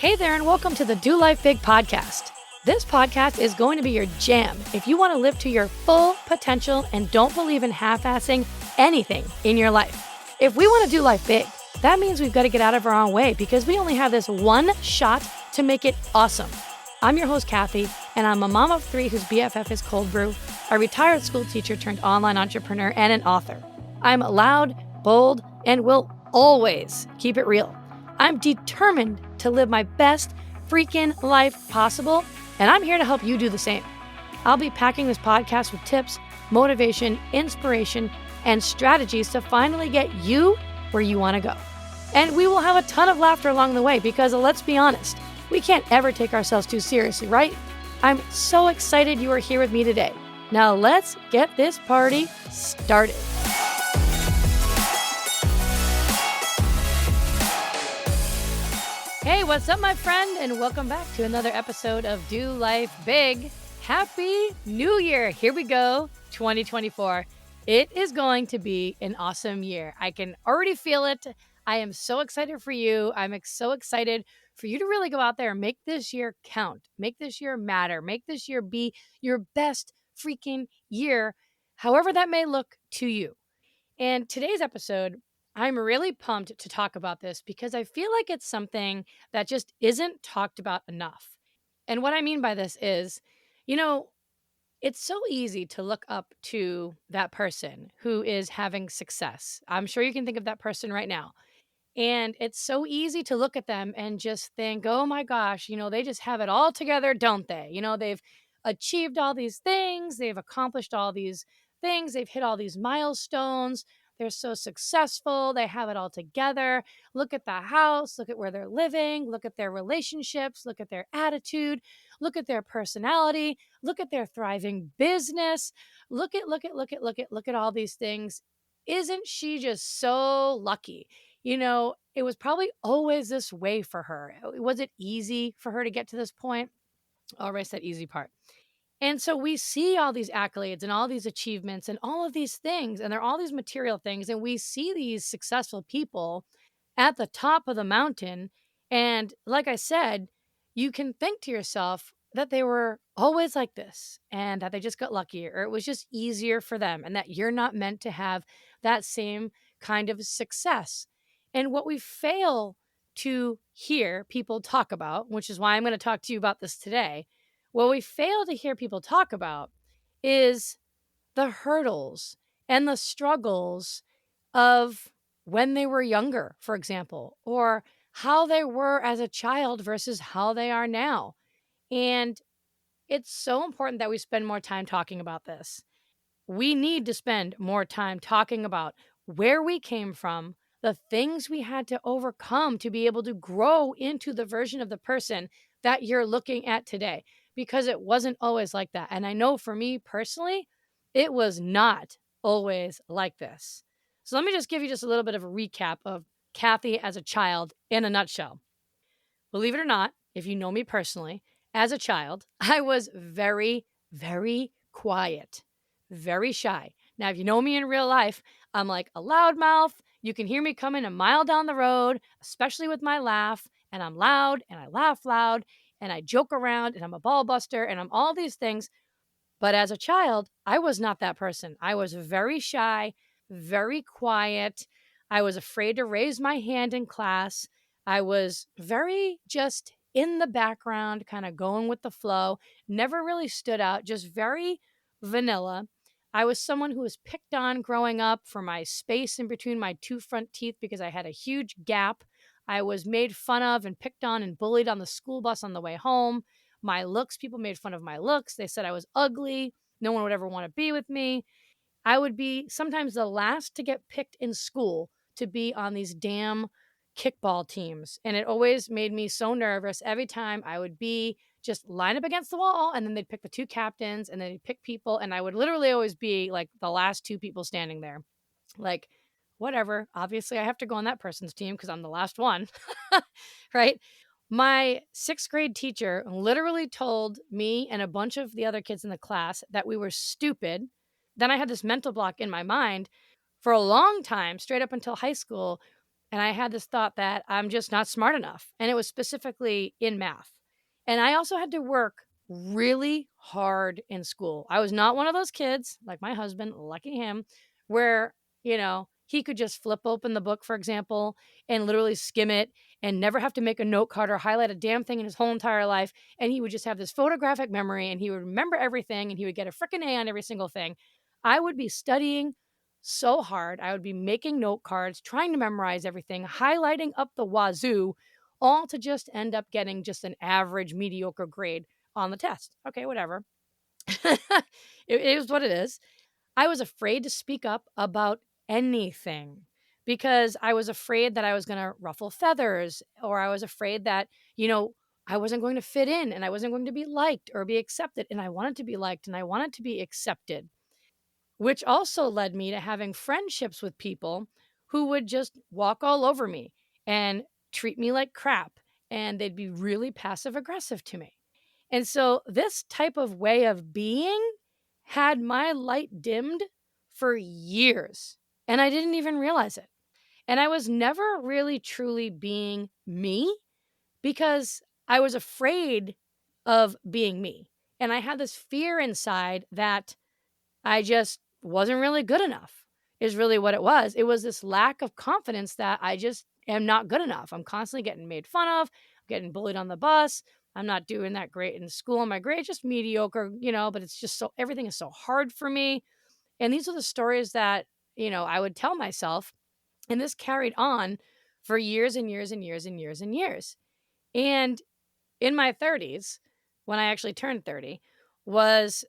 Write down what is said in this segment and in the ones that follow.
Hey there, and welcome to the Do Life Big podcast. This podcast is going to be your jam if you want to live to your full potential and don't believe in half-assing anything in your life. If we want to do life big, that means we've got to get out of our own way because we only have this one shot to make it awesome. I'm your host, Kathy, and I'm a mom of three whose BFF is cold brew, a retired school teacher turned online entrepreneur, and an author. I'm loud, bold, and will always keep it real. I'm determined to live my best freaking life possible, and I'm here to help you do the same. I'll be packing this podcast with tips, motivation, inspiration, and strategies to finally get you where you want to go. And we will have a ton of laughter along the way because, let's be honest, we can't ever take ourselves too seriously, right? I'm so excited you are here with me today. Now let's get this party started. Hey, what's up, my friend? And welcome back to another episode of Do Life Big. Happy New Year. Here we go, 2024. It is going to be an awesome year. I can already feel it. I am so excited for you. I'm so excited for you to really go out there and make this year count. Make this year matter. Make this year be your best freaking year, however that may look to you. And today's episode, I'm really pumped to talk about this because I feel like it's something that just isn't talked about enough. And what I mean by this is, it's so easy to look up to that person who is having success. I'm sure you can think of that person right now. And it's so easy to look at them and just think, oh my gosh, they just have it all together, don't they? They've achieved all these things, they've accomplished all these things, they've hit all these milestones. They're so successful. They have it all together. Look at the house. Look at where they're living. Look at their relationships. Look at their attitude. Look at their personality. Look at their thriving business. Look at all these things. Isn't she just so lucky? It was probably always this way for her. Was it easy for her to get to this point? I'll erase that easy part. And so we see all these accolades and all these achievements and all of these things, and they're all these material things. And we see these successful people at the top of the mountain. And like I said, you can think to yourself that they were always like this and that they just got lucky or it was just easier for them and that you're not meant to have that same kind of success. And what we fail to hear people talk about, which is why I'm going to talk to you about this today, what we fail to hear people talk about is the hurdles and the struggles of when they were younger, for example, or how they were as a child versus how they are now. And it's so important that we spend more time talking about this. We need to spend more time talking about where we came from, the things we had to overcome to be able to grow into the version of the person that you're looking at today, because it wasn't always like that. And I know for me personally, it was not always like this. So let me just give you just a little bit of a recap of Kathy as a child in a nutshell. Believe it or not, if you know me personally, as a child, I was very, very quiet, very shy. Now, if you know me in real life, I'm like a loudmouth. You can hear me coming a mile down the road, especially with my laugh. And I'm loud and I laugh loud and I joke around and I'm a ball buster and I'm all these things. But as a child, I was not that person. I was very shy, very quiet. I was afraid to raise my hand in class. I was very just in the background, kind of going with the flow, never really stood out, just very vanilla. I was someone who was picked on growing up for my space in between my two front teeth because I had a huge gap. I was made fun of and picked on and bullied on the school bus on the way home. My looks, people made fun of my looks. They said I was ugly. No one would ever want to be with me. I would be sometimes the last to get picked in school to be on these damn kickball teams. And it always made me so nervous every time I would be just line up against the wall and then they'd pick the two captains and then they'd pick people. And I would literally always be like the last two people standing there. Like, whatever. Obviously, I have to go on that person's team because I'm the last one. Right? My sixth grade teacher literally told me and a bunch of the other kids in the class that we were stupid. Then I had this mental block in my mind for a long time, straight up until high school. and I had this thought that I'm just not smart enough, and it was specifically in math. And I also had to work really hard in school. I was not one of those kids, like my husband, lucky him, where, he could just flip open the book, for example, and literally skim it and never have to make a note card or highlight a damn thing in his whole entire life. And he would just have this photographic memory and he would remember everything and he would get a freaking A on every single thing. I would be studying so hard. I would be making note cards, trying to memorize everything, highlighting up the wazoo, all to just end up getting just an average, mediocre grade on the test. Okay, whatever. It is what it is. I was afraid to speak up about anything because I was afraid that I was going to ruffle feathers, or I was afraid that, I wasn't going to fit in and I wasn't going to be liked or be accepted. And I wanted to be liked and I wanted to be accepted, which also led me to having friendships with people who would just walk all over me and treat me like crap. And they'd be really passive aggressive to me. And so this type of way of being had my light dimmed for years, and I didn't even realize it. And I was never really truly being me because I was afraid of being me. And I had this fear inside that I just wasn't really good enough, is really what it was. It was this lack of confidence that I just am not good enough. I'm constantly getting made fun of, getting bullied on the bus. I'm not doing that great in school. My grades just mediocre, but it's just so everything is so hard for me. And these are the stories that, I would tell myself. And this carried on for years and years and years and years and years. And in my 30s, when I actually turned 30, was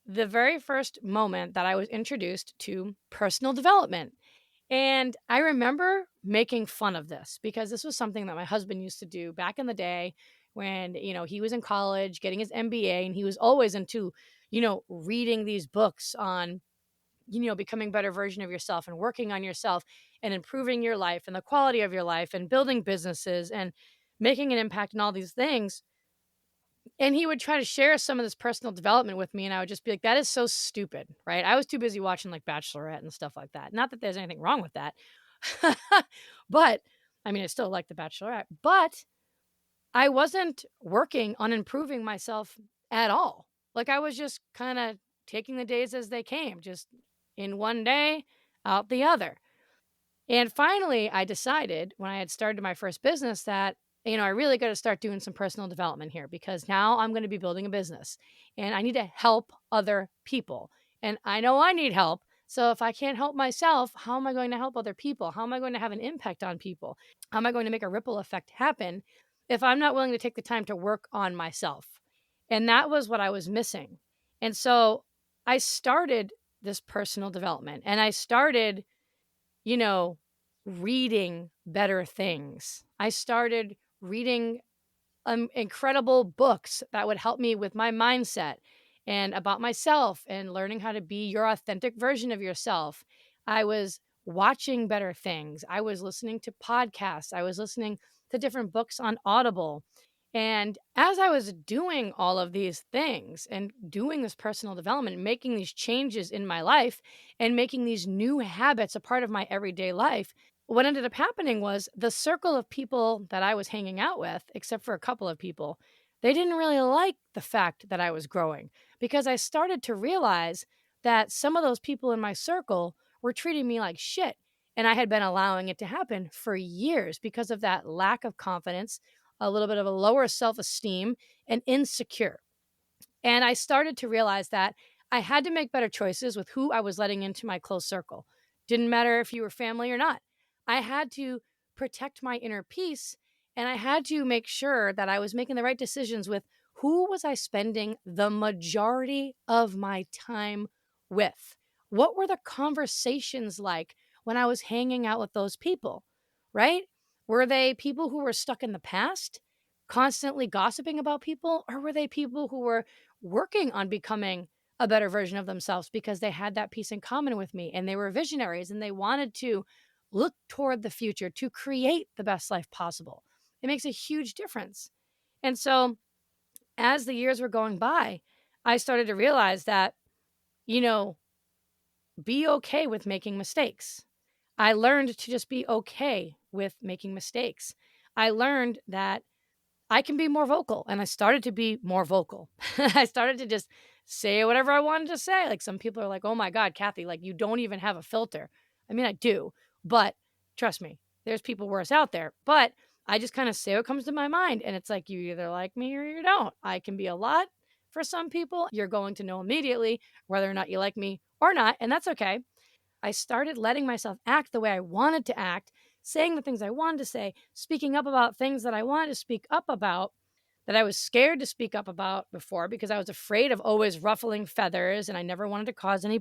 the very first moment that I was introduced to personal development. And I remember making fun of this because this was something that my husband used to do back in the day when, he was in college getting his MBA, and he was always into, reading these books on, becoming a better version of yourself and working on yourself and improving your life and the quality of your life and building businesses and making an impact in all these things. And he would try to share some of this personal development with me, and I would just be like, "That is so stupid," right? I was too busy watching, like, Bachelorette and stuff like that. Not that there's anything wrong with that. But, I mean, I still like The Bachelorette, but I wasn't working on improving myself at all. Like, I was just kinda taking the days as they came, just in one day, out the other. And finally, I decided when I had started my first business that, I really got to start doing some personal development here because now I'm going to be building a business and I need to help other people. And I know I need help. So if I can't help myself, how am I going to help other people? How am I going to have an impact on people? How am I going to make a ripple effect happen if I'm not willing to take the time to work on myself? And that was what I was missing. And so I started this personal development and I started, you know, reading better things. I started reading incredible books that would help me with my mindset and about myself and learning how to be your authentic version of yourself. I was watching better things. I was listening to podcasts. I was listening to different books on Audible. And as I was doing all of these things and doing this personal development, making these changes in my life and making these new habits a part of my everyday life, what ended up happening was the circle of people that I was hanging out with, except for a couple of people, they didn't really like the fact that I was growing because I started to realize that some of those people in my circle were treating me like shit. And I had been allowing it to happen for years because of that lack of confidence, a little bit of a lower self esteem, and insecure. And I started to realize that I had to make better choices with who I was letting into my close circle. Didn't matter if you were family or not. I had to protect my inner peace and I had to make sure that I was making the right decisions with who was I spending the majority of my time with? What were the conversations like when I was hanging out with those people? Right? Were they people who were stuck in the past, constantly gossiping about people, or were they people who were working on becoming a better version of themselves because they had that piece in common with me and they were visionaries and they wanted to look toward the future to create the best life possible? It makes a huge difference. And so as the years were going by, I started to realize that, you know, be okay with making mistakes. I learned to just be okay with making mistakes. I learned that I can be more vocal, and I started to be more vocal. I started to just say whatever I wanted to say. Like, some people are like, "Oh my god, Kathy, like, you don't even have a filter." I mean, I do, but trust me, there's people worse out there. But I just kinda say what comes to my mind, and it's like, you either like me or you don't. I can be a lot for some people. You're going to know immediately whether or not you like me or not, and that's okay. I started letting myself act the way I wanted to act, saying the things I wanted to say, speaking up about things that I wanted to speak up about, that I was scared to speak up about before because I was afraid of always ruffling feathers and I never wanted to cause any,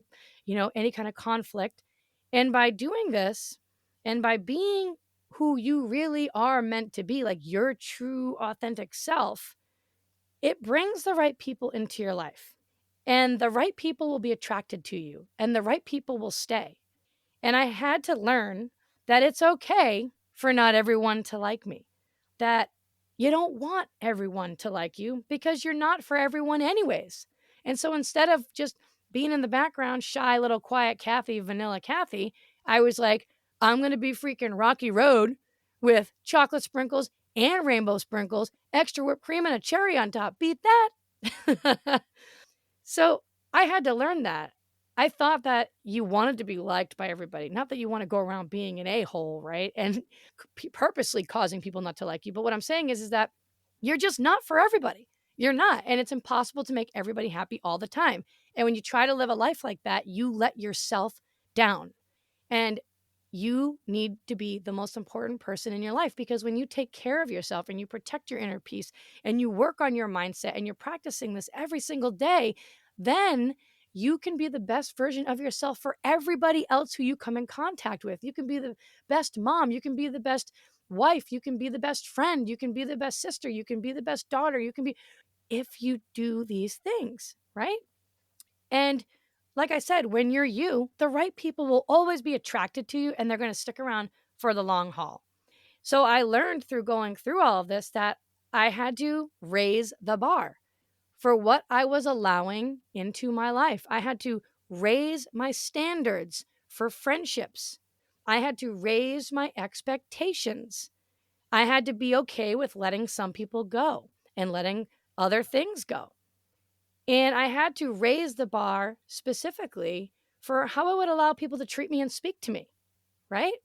any kind of conflict. And by doing this and by being who you really are meant to be, like your true authentic self, it brings the right people into your life. And the right people will be attracted to you, and the right people will stay. And I had to learn that it's okay for not everyone to like me, that you don't want everyone to like you because you're not for everyone, anyways. And so instead of just being in the background, shy little quiet Kathy, vanilla Kathy, I was like, I'm going to be freaking Rocky Road with chocolate sprinkles and rainbow sprinkles, extra whipped cream, and a cherry on top. Beat that. So I had to learn that. I thought that you wanted to be liked by everybody, not that you want to go around being an a-hole, right? And purposely causing people not to like you. But what I'm saying is that you're just not for everybody. You're not. And it's impossible to make everybody happy all the time. And when you try to live a life like that, you let yourself down. And you need to be the most important person in your life, because when you take care of yourself and you protect your inner peace and you work on your mindset and you're practicing this every single day, then you can be the best version of yourself for everybody else who you come in contact with. You can be the best mom, you can be the best wife, you can be the best friend, you can be the best sister, you can be the best daughter, you can be, if you do these things, right? And like I said, when you're you, the right people will always be attracted to you and they're going to stick around for the long haul. So I learned through going through all of this that I had to raise the bar for what I was allowing into my life. I had to raise my standards for friendships. I had to raise my expectations. I had to be okay with letting some people go and letting other things go. And I had to raise the bar specifically for how I would allow people to treat me and speak to me, right?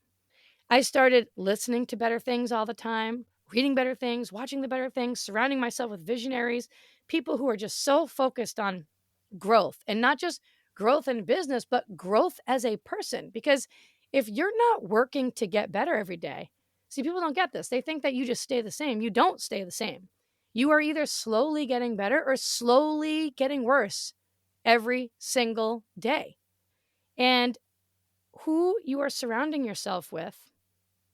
I started listening to better things all the time, reading better things, watching the better things, surrounding myself with visionaries, people who are just so focused on growth, and not just growth in business, but growth as a person. Because if you're not working to get better every day, see, people don't get this. They think that you just stay the same. You don't stay the same. You are either slowly getting better or slowly getting worse every single day. And who you are surrounding yourself with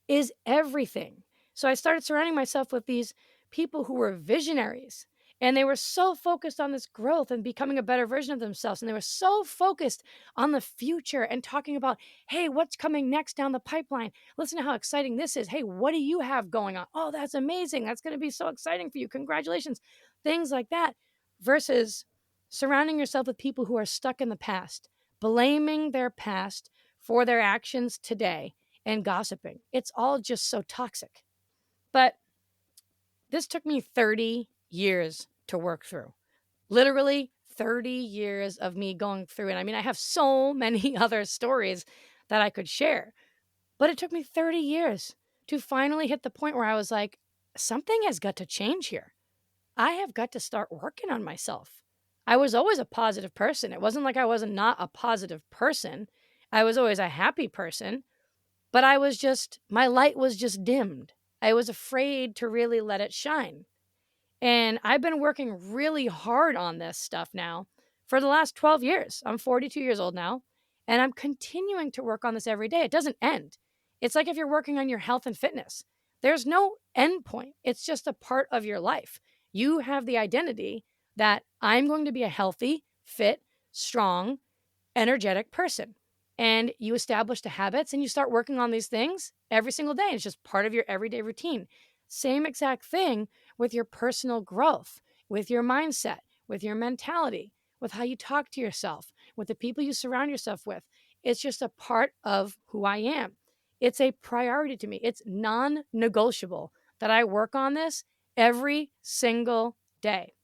is everything. So I started surrounding myself with these people who were visionaries, and they were so focused on this growth and becoming a better version of themselves. And they were so focused on the future and talking about, hey, what's coming next down the pipeline? Listen to how exciting this is. Hey, what do you have going on? Oh, that's amazing. That's going to be so exciting for you. Congratulations. Things like that. Versus surrounding yourself with people who are stuck in the past, blaming their past for their actions today, and gossiping. It's all just so toxic. But this took me 30 years to work through. Literally 30 years of me going through it. I mean, I have so many other stories that I could share, but it took me 30 years to finally hit the point where I was like, something has got to change here. I have got to start working on myself. I was always a positive person. It wasn't like I was not a positive person. I was always a happy person. But my light was just dimmed. I was afraid to really let it shine. And I've been working really hard on this stuff now for the last 12 years. I'm 42 years old now, and I'm continuing to work on this every day. It doesn't end. It's like if you're working on your health and fitness, there's no end point. It's just a part of your life. You have the identity that I'm going to be a healthy, fit, strong, energetic person. And you establish the habits and you start working on these things every single day. It's just part of your everyday routine. Same exact thing with your personal growth, with your mindset, with your mentality, with how you talk to yourself, with the people you surround yourself with. It's just a part of who I am. It's a priority to me. It's non negotiable that I work on this every single day.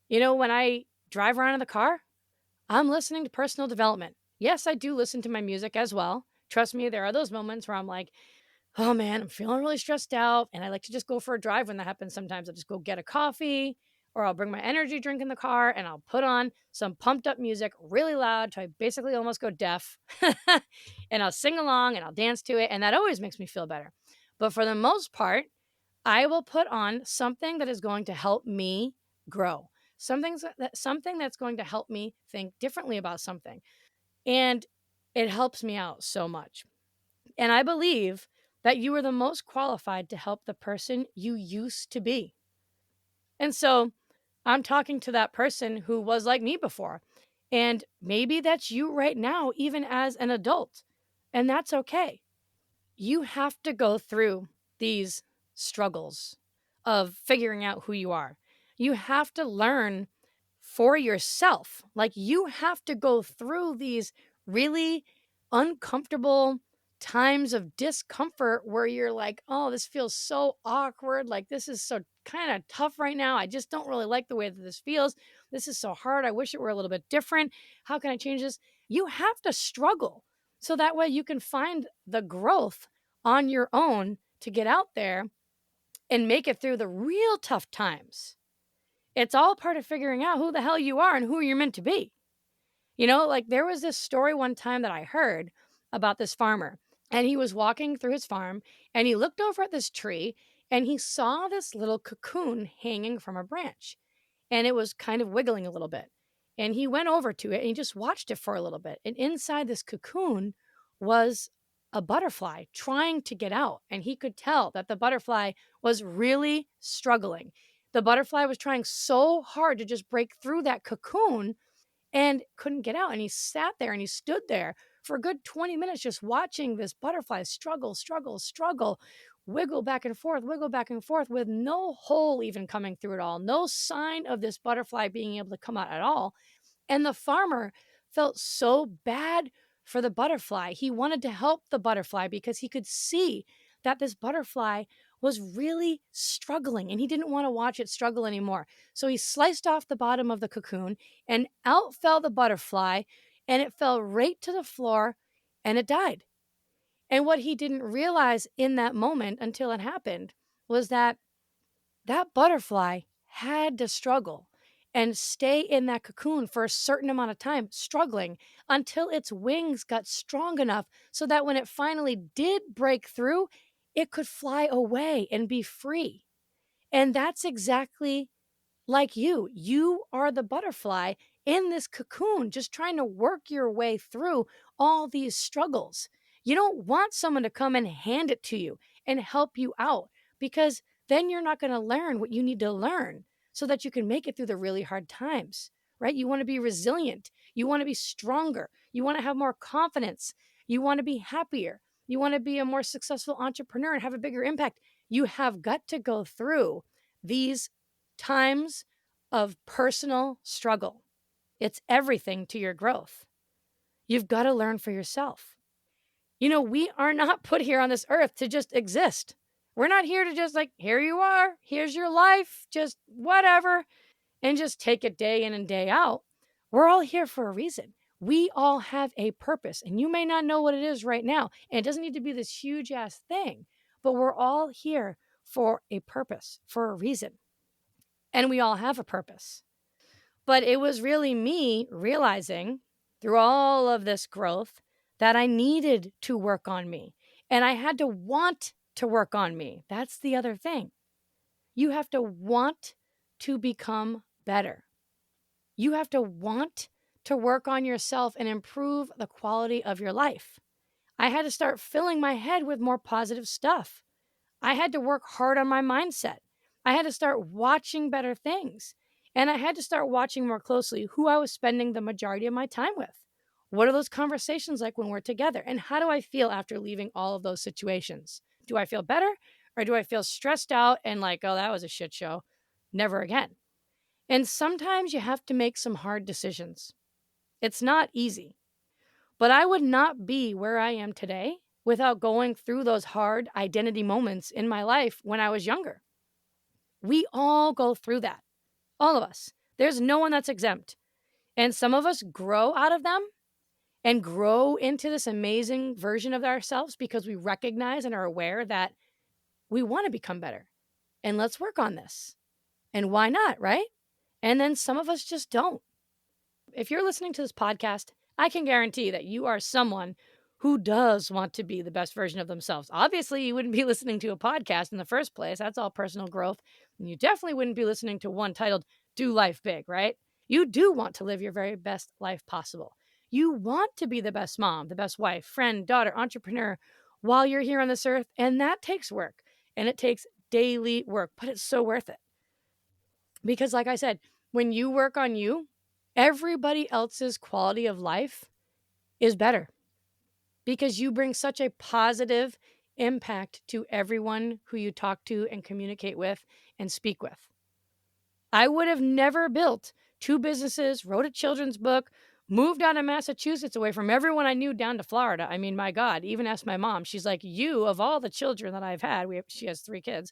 When I drive around in the car, I'm listening to personal development. Yes, I do listen to my music as well. Trust me, there are those moments where I'm like, oh man, I'm feeling really stressed out. And I like to just go for a drive when that happens. Sometimes I'll just go get a coffee or I'll bring my energy drink in the car and I'll put on some pumped up music really loud till I basically almost go deaf. And I'll sing along and I'll dance to it. And that always makes me feel better. But for the most part, I will put on something that is going to help me grow. Something that's going to help me think differently about something. And it helps me out so much. And I believe that you are the most qualified to help the person you used to be. And so I'm talking to that person who was like me before. And maybe that's you right now, even as an adult. And that's okay. You have to go through these struggles of figuring out who you are. You have to learn for yourself. Like you have to go through these really uncomfortable times of discomfort where you're like, oh, this feels so awkward. Like this is so kind of tough right now. I just don't really like the way that this feels. This is so hard. I wish it were a little bit different. How can I change this? You have to struggle so that way you can find the growth on your own to get out there and make it through the real tough times. It's all part of figuring out who the hell you are and who you're meant to be. Like there was this story one time that I heard about this farmer, and he was walking through his farm and he looked over at this tree and he saw this little cocoon hanging from a branch and it was kind of wiggling a little bit. And he went over to it and he just watched it for a little bit. And inside this cocoon was a butterfly trying to get out. And he could tell that the butterfly was really struggling. The butterfly was trying so hard to just break through that cocoon and couldn't get out. And he sat there and he stood there for a good 20 minutes just watching this butterfly struggle, wiggle back and forth with no hole even coming through at all, no sign of this butterfly being able to come out at all. And the farmer felt so bad for the butterfly. He wanted to help the butterfly because he could see that this butterfly was really struggling and he didn't want to watch it struggle anymore. So he sliced off the bottom of the cocoon and out fell the butterfly and it fell right to the floor and it died. And what he didn't realize in that moment until it happened was that that butterfly had to struggle and stay in that cocoon for a certain amount of time, struggling until its wings got strong enough so that when it finally did break through, it could fly away and be free. And that's exactly like you. You are the butterfly in this cocoon, just trying to work your way through all these struggles. You don't want someone to come and hand it to you and help you out because then you're not going to learn what you need to learn so that you can make it through the really hard times, right? You want to be resilient. You want to be stronger. You want to have more confidence. You want to be happier. You want to be a more successful entrepreneur and have a bigger impact. You have got to go through these times of personal struggle. It's everything to your growth. You've got to learn for yourself. We are not put here on this earth to just exist. We're not here to just like, here you are, here's your life, just whatever, and just take it day in and day out. We're all here for a reason. We all have a purpose, and you may not know what it is right now. And it doesn't need to be this huge ass thing, but we're all here for a purpose, for a reason. And we all have a purpose. But it was really me realizing through all of this growth that I needed to work on me. And I had to want to work on me. That's the other thing. You have to want to become better. You have to want to work on yourself and improve the quality of your life. I had to start filling my head with more positive stuff. I had to work hard on my mindset. I had to start watching better things. And I had to start watching more closely who I was spending the majority of my time with. What are those conversations like when we're together? And how do I feel after leaving all of those situations? Do I feel better or do I feel stressed out and like, oh, that was a shit show? Never again. And sometimes you have to make some hard decisions. It's not easy, but I would not be where I am today without going through those hard identity moments in my life when I was younger. We all go through that. All of us. There's no one that's exempt. And some of us grow out of them and grow into this amazing version of ourselves because we recognize and are aware that we want to become better. And let's work on this. And why not, right? And then some of us just don't. If you're listening to this podcast, I can guarantee that you are someone who does want to be the best version of themselves. Obviously, you wouldn't be listening to a podcast in the first place. That's all personal growth. And you definitely wouldn't be listening to one titled Do Life Big, right? You do want to live your very best life possible. You want to be the best mom, the best wife, friend, daughter, entrepreneur while you're here on this earth. And that takes work. And it takes daily work, but it's so worth it. Because like I said, when you work on you, everybody else's quality of life is better because you bring such a positive impact to everyone who you talk to and communicate with and speak with. I would have never built 2 businesses, wrote a children's book, moved out of Massachusetts away from everyone I knew down to Florida. I mean, my God, even asked my mom. She's like, you, of all the children that I've had, she has 3 kids,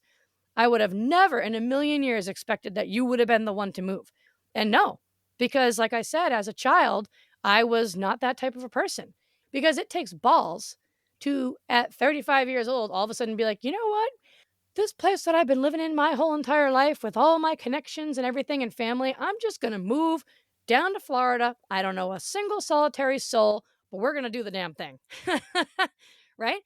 I would have never in a million years expected that you would have been the one to move. And no, because like I said, as a child, I was not that type of a person because it takes balls to, at 35 years old, all of a sudden be like, you know what? This place that I've been living in my whole entire life with all my connections and everything and family, I'm just going to move down to Florida. I don't know a single solitary soul, but we're going to do the damn thing. Right?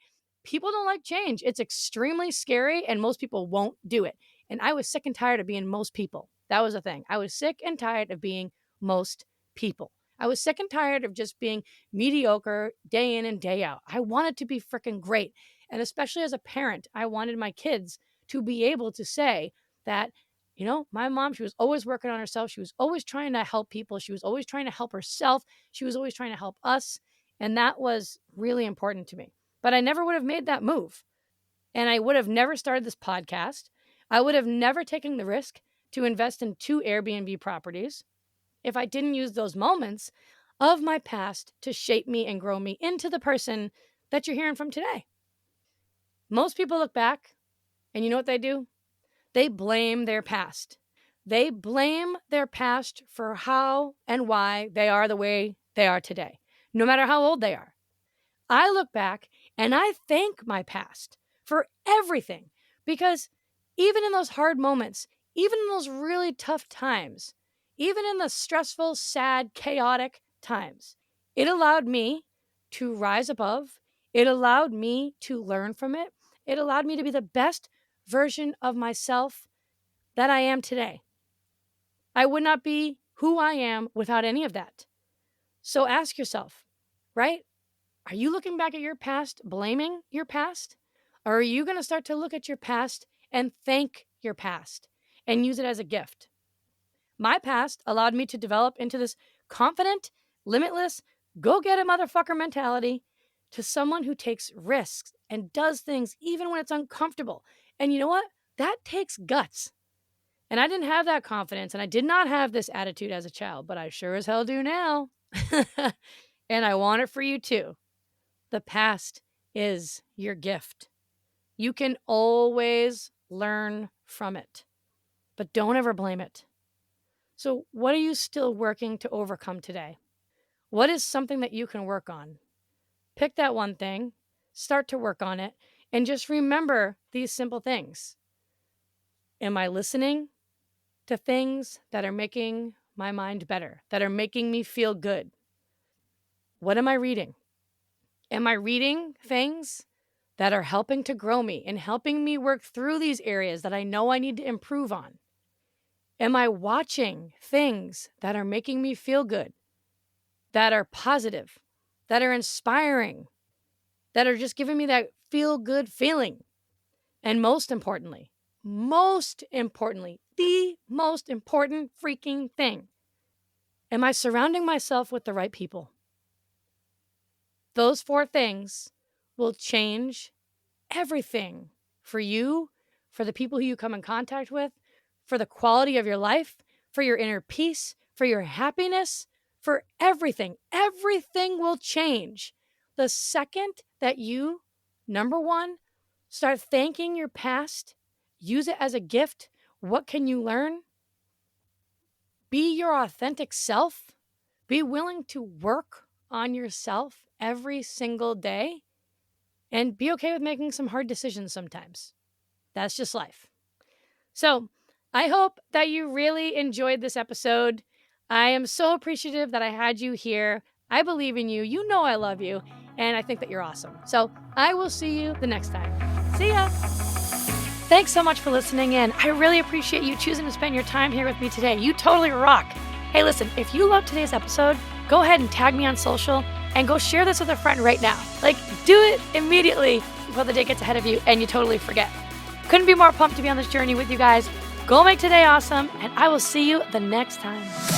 People don't like change. It's extremely scary and most people won't do it. And I was sick and tired of being most people. That was the thing. I was sick and tired of being most people. I was sick and tired of just being mediocre day in and day out. I wanted to be freaking great. And especially as a parent, I wanted my kids to be able to say that, you know, my mom, she was always working on herself. She was always trying to help people. She was always trying to help herself. She was always trying to help us. And that was really important to me. But I never would have made that move. And I would have never started this podcast. I would have never taken the risk to invest in 2 Airbnb properties if I didn't use those moments of my past to shape me and grow me into the person that you're hearing from today. Most people look back and you know what they do? They blame their past. They blame their past for how and why they are the way they are today, no matter how old they are. I look back and I thank my past for everything because even in those hard moments, even in those really tough times, even in the stressful, sad, chaotic times, it allowed me to rise above. It allowed me to learn from it. It allowed me to be the best version of myself that I am today. I would not be who I am without any of that. So ask yourself, right? Are you looking back at your past, blaming your past? Or are you going to start to look at your past and thank your past and use it as a gift? My past allowed me to develop into this confident, limitless, go get a motherfucker mentality to someone who takes risks and does things even when it's uncomfortable. And you know what? That takes guts. And I didn't have that confidence and I did not have this attitude as a child, but I sure as hell do now. And I want it for you too. The past is your gift. You can always learn from it, but don't ever blame it. So what are you still working to overcome today? What is something that you can work on? Pick that one thing, start to work on it, and just remember these simple things. Am I listening to things that are making my mind better, that are making me feel good? What am I reading? Am I reading things that are helping to grow me and helping me work through these areas that I know I need to improve on? Am I watching things that are making me feel good, that are positive, that are inspiring, that are just giving me that feel good feeling? And most importantly, the most important freaking thing, am I surrounding myself with the right people? Those 4 things will change everything for you, for the people who you come in contact with, for the quality of your life, for your inner peace, for your happiness, for everything. Everything will change the second that you Number one, start thanking your past. Use it as a gift. What can you learn? Be your authentic self. Be willing to work on yourself every single day and be okay with making some hard decisions sometimes. That's just life. So I hope that you really enjoyed this episode. I am so appreciative that I had you here. I believe in you. You know I love you. And I think that you're awesome. So I will see you the next time. See ya. Thanks so much for listening in. I really appreciate you choosing to spend your time here with me today. You totally rock. Hey, listen, if you loved today's episode, go ahead and tag me on social and go share this with a friend right now. Like, do it immediately before the day gets ahead of you and you totally forget. Couldn't be more pumped to be on this journey with you guys. Go make today awesome, and I will see you the next time.